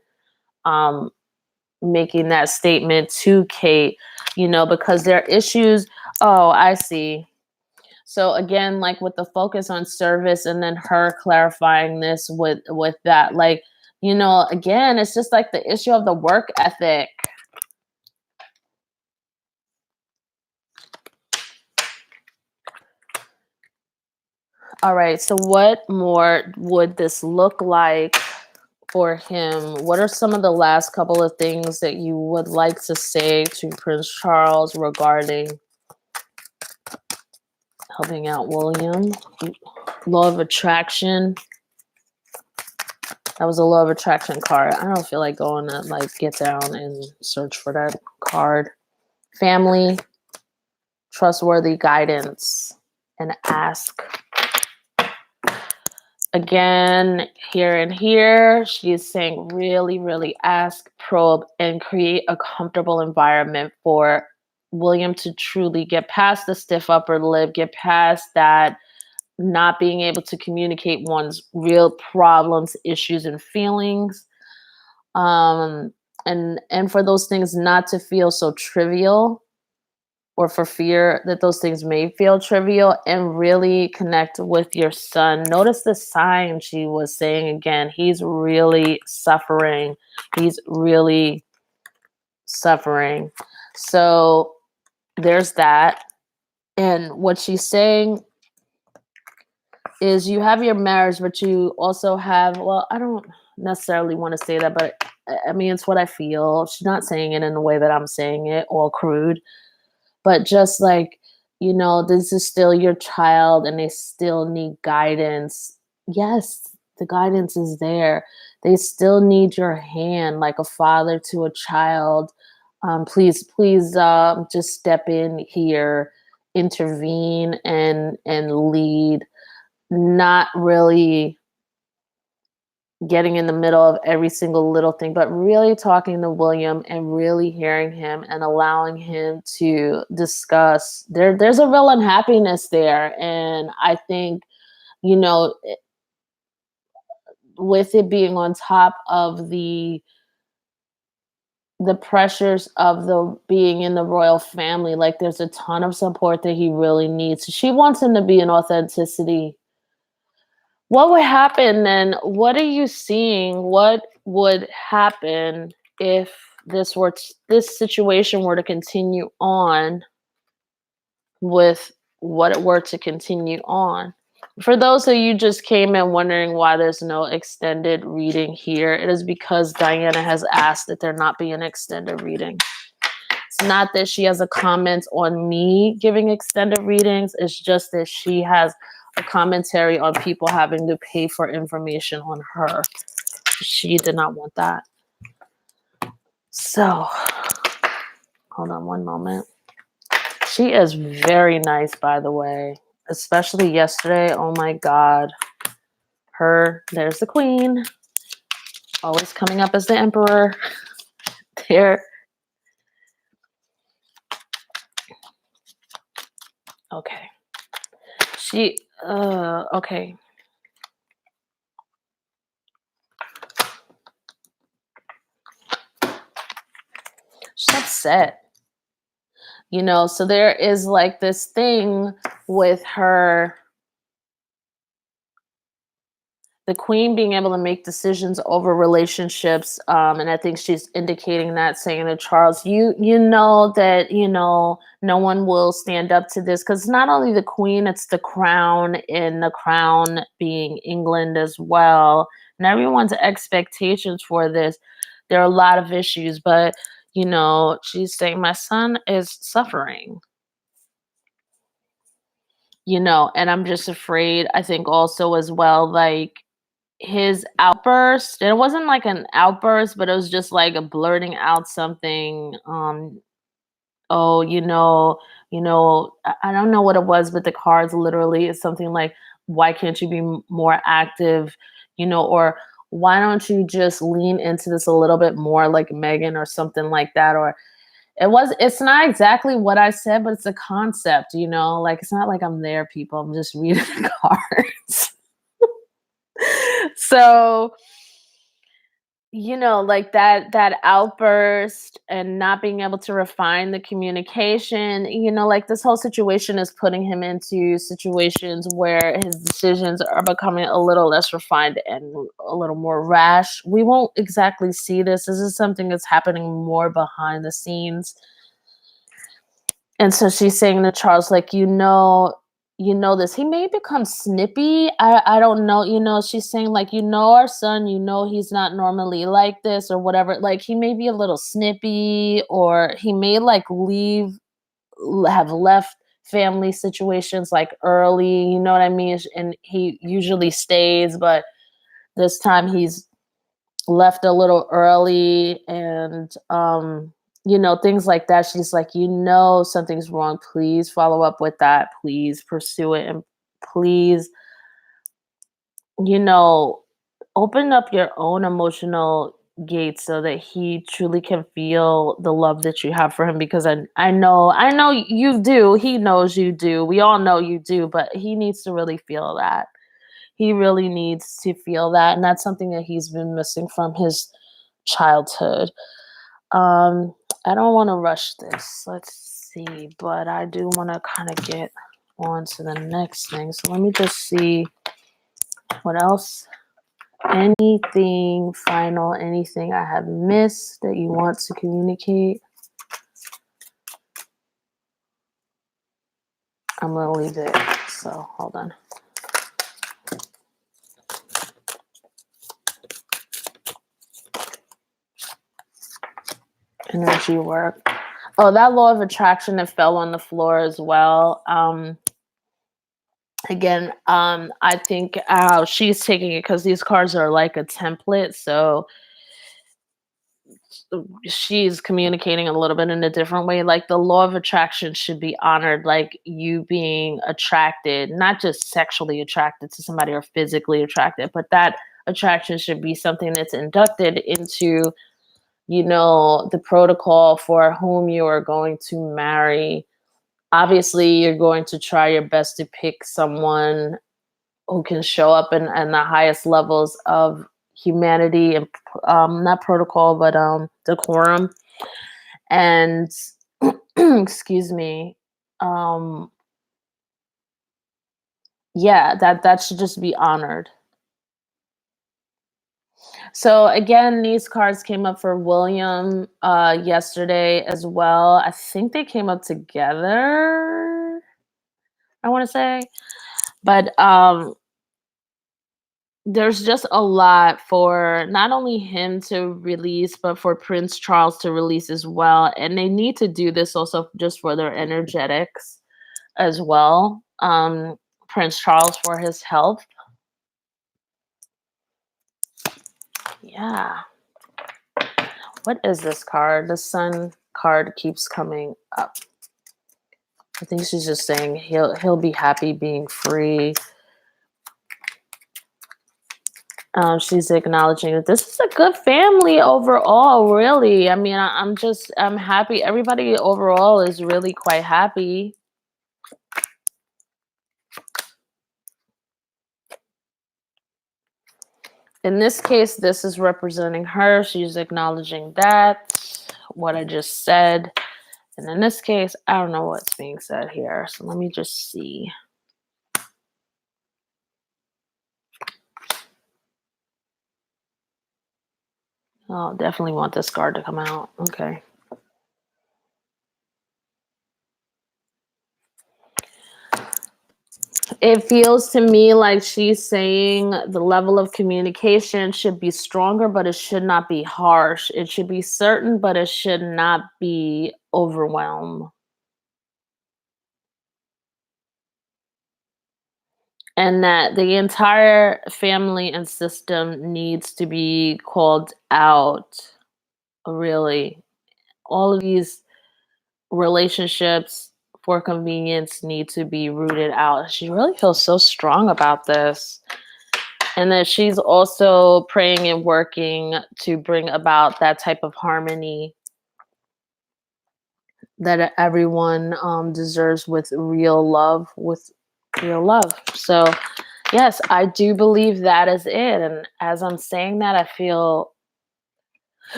making that statement to Kate, because their issues. Oh, I see. So again, like with the focus on service, and then her clarifying this with that, like, again, it's just like the issue of the work ethic. All right, so what more would this look like for him? What are some of the last couple of things that you would like to say to Prince Charles regarding helping out William? Law of attraction. That was a law of attraction card. I don't feel like going to like get down and search for that card. Family, trustworthy guidance, and ask. Again, here and here, she's saying really, really ask, probe, and create a comfortable environment for William to truly get past the stiff upper lip, get past that not being able to communicate one's real problems, issues, and feelings. And for those things not to feel so trivial, or for fear that those things may feel trivial, and really connect with your son. Notice the sign she was saying again. He's really suffering. He's really suffering. So there's that. And what she's saying is you have your marriage, but you also have, well, I don't necessarily want to say that, but I mean, it's what I feel. She's not saying it in the way that I'm saying it, all crude, but just like, this is still your child and they still need guidance. Yes, the guidance is there. They still need your hand like a father to a child. Please, just step in here, intervene and lead, not really getting in the middle of every single little thing, but really talking to William and really hearing him and allowing him to discuss. There's a real unhappiness there. And I think, you know, with it being on top of the pressures of the being in the royal family, like there's a ton of support that he really needs. She wants him to be in authenticity. What would happen then? What are you seeing? What would happen if this situation were to continue on with what it were to continue on? For those of you just came in wondering why there's no extended reading here, it is because Diana has asked that there not be an extended reading. It's not that she has a comment on me giving extended readings. It's just that she has a commentary on people having to pay for information on her. She did not want that. So, hold on one moment. She is very nice, by the way, especially yesterday. Oh my God. There's the queen, always coming up as the emperor. There. Okay. Okay. She's upset. So there is like this thing with her, the queen being able to make decisions over relationships. And I think she's indicating that, saying to Charles, you know that, no one will stand up to this, because not only the queen, it's the crown, and the crown being England as well. And everyone's expectations for this. There are a lot of issues, but, she's saying my son is suffering. And I'm just afraid, I think also as well, like his outburst, and it wasn't like an outburst, but it was just like a blurting out something. Oh, I don't know what it was, but the cards literally is something like, why can't you be more active, or why don't you just lean into this a little bit more like Megan or something like that, or it's not exactly what I said, but it's a concept, like, it's not like I'm there, people. I'm just reading the cards. So, like that outburst and not being able to refine the communication, like this whole situation is putting him into situations where his decisions are becoming a little less refined and a little more rash. We won't exactly see this. This is something that's happening more behind the scenes. And so she's saying to Charles, like, this. He may become snippy. I don't know. She's saying, like, our son, he's not normally like this or whatever. Like, he may be a little snippy, or he may like have left family situations like early, you know what I mean? And he usually stays, but this time he's left a little early, and things like that. She's like, something's wrong. Please follow up with that. Please pursue it. And please, open up your own emotional gates so that he truly can feel the love that you have for him. Because I know you do. He knows you do. We all know you do, but he needs to really feel that. He really needs to feel that. And that's something that he's been missing from his childhood. I don't want to rush this. Let's see, but I do want to kind of get on to the next thing. So let me just see what else. Anything final, anything I have missed that you want to communicate? I'm going to leave it. So hold on. energy work. Oh, that law of attraction that fell on the floor as well. Again, I think she's taking it because these cards are like a template. So she's communicating a little bit in a different way. Like the law of attraction should be honored, like you being attracted, not just sexually attracted to somebody or physically attracted, but that attraction should be something that's inducted into, the protocol for whom you are going to marry. Obviously, you're going to try your best to pick someone who can show up in the highest levels of humanity and not protocol, but decorum. And excuse me, yeah, that should just be honored. So again, these cards came up for William yesterday as well. I think they came up together, I want to say. But there's just a lot for not only him to release, but for Prince Charles to release as well. And they need to do this also just for their energetics as well. Prince Charles for his health. Yeah. What is this card? The Sun card keeps coming up. I think she's just saying he'll be happy being free. She's acknowledging that this is a good family overall, really. I mean, I'm happy. Everybody overall is really quite happy. In this case, this is representing her. She's acknowledging that, what I just said. And in this case, I don't know what's being said here. So let me just see. Oh, definitely want this card to come out. Okay. It feels to me like she's saying the level of communication should be stronger, but it should not be harsh. It should be certain, but it should not be overwhelm. And that the entire family and system needs to be called out, really. All of these relationships for convenience need to be rooted out. She really feels so strong about this. And that she's also praying and working to bring about that type of harmony that everyone deserves with real love, So, yes, I do believe that is it. And as I'm saying that, I feel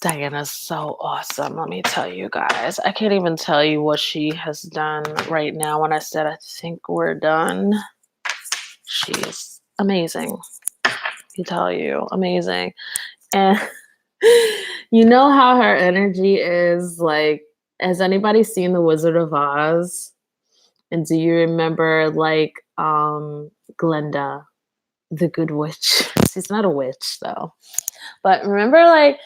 Diana's so awesome. Let me tell you guys. I can't even tell you what she has done right now. When I said I think we're done, she's amazing. I tell you, amazing. And you know how her energy is like, has anybody seen The Wizard of Oz? And do you remember like Glenda, the good witch? She's not a witch though. But remember like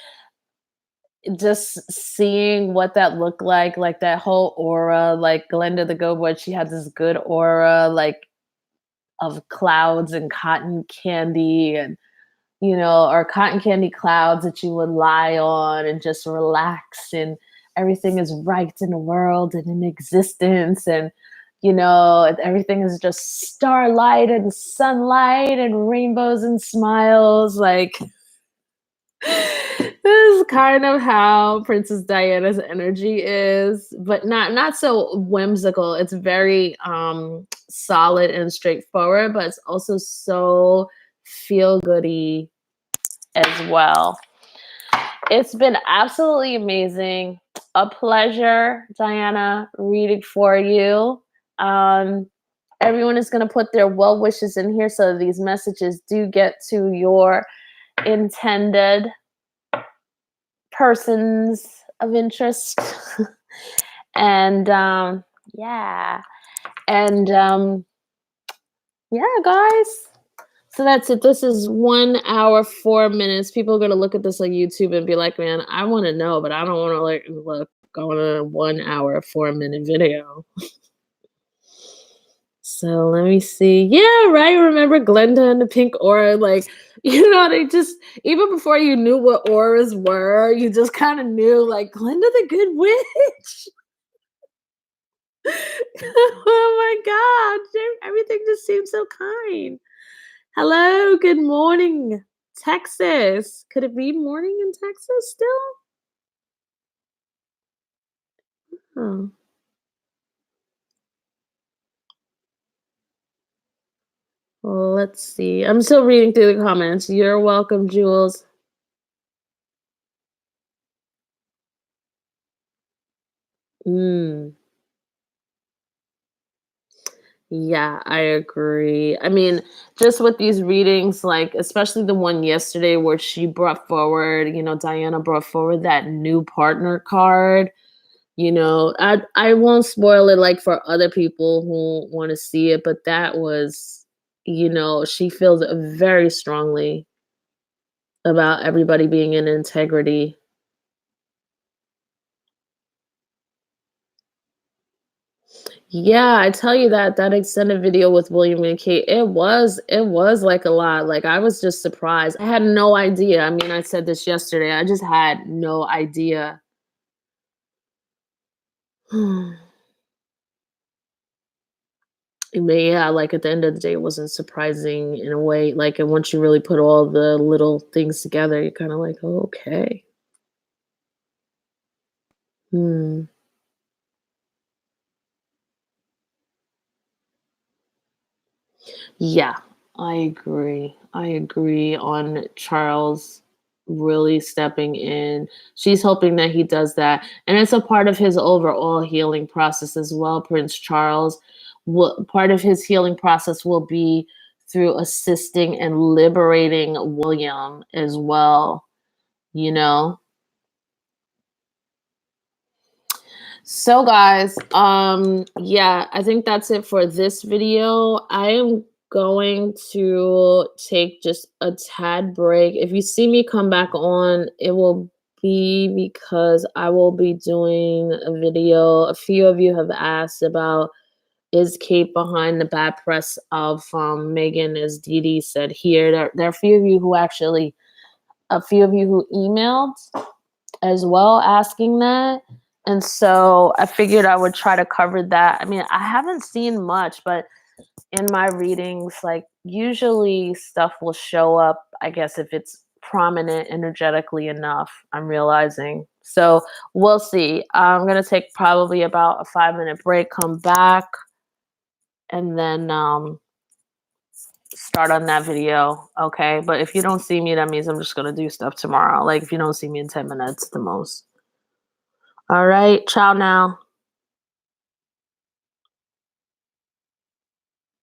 just seeing what that looked like that whole aura, like Glenda the good witch, she had this good aura, like of clouds and cotton candy and or cotton candy clouds that you would lie on and just relax, and everything is right in the world and in existence, and everything is just starlight and sunlight and rainbows and smiles. Like this is kind of how Princess Diana's energy is, but not so whimsical. It's very solid and straightforward, but it's also so feel goody as well. It's been absolutely amazing. A pleasure, Diana, reading for you. Everyone is going to put their well wishes in here so these messages do get to your intended persons of interest. And yeah. And yeah, guys. So that's it. This is 1 hour, 4 minutes. People are gonna look at this on YouTube and be like, "Man, I want to know, but I don't want to like look going on a 1 hour, 4 minute video." So let me see. Yeah, right. Remember Glenda and the pink aura? Like, they just even before you knew what auras were, you just kind of knew like Glenda the Good Witch. Oh my God. Everything just seems so kind. Hello, good morning, Texas. Could it be morning in Texas still? Oh, well, let's see. I'm still reading through the comments. You're welcome, Jules. Mm. Yeah, I agree. I mean, just with these readings, like especially the one yesterday where she brought forward, Diana brought forward that new partner card. I won't spoil it like for other people who want to see it, but that was, she feels very strongly about everybody being in integrity. Yeah, I tell you that extended video with William and Kate, it was like a lot. Like I was just surprised. I had no idea. I mean, I said this yesterday. I just had no idea. But yeah, like at the end of the day, it wasn't surprising in a way. Like, and once you really put all the little things together, you're kind of like, oh, okay. Hmm. Yeah, I agree. I agree on Charles really stepping in. She's hoping that he does that. And it's a part of his overall healing process as well. Prince Charles, part of his healing process will be through assisting and liberating William as well, you know? So guys, yeah, I think that's it for this video. I am going to take just a tad break. If you see me come back on, it will be because I will be doing a video. A few of you have asked about, is Kate behind the bad press of Megan, as Dee Dee said here. There are a few of you who actually, a few of you who emailed as well asking that. And so I figured I would try to cover that. I mean, I haven't seen much, but in my readings, like usually stuff will show up, I guess, if it's prominent energetically enough, I'm realizing. So we'll see. I'm going to take probably about a 5 minute break, come back, and then start on that video. Okay. But if you don't see me, that means I'm just going to do stuff tomorrow. Like if you don't see me in 10 minutes, the most. All right. Ciao now.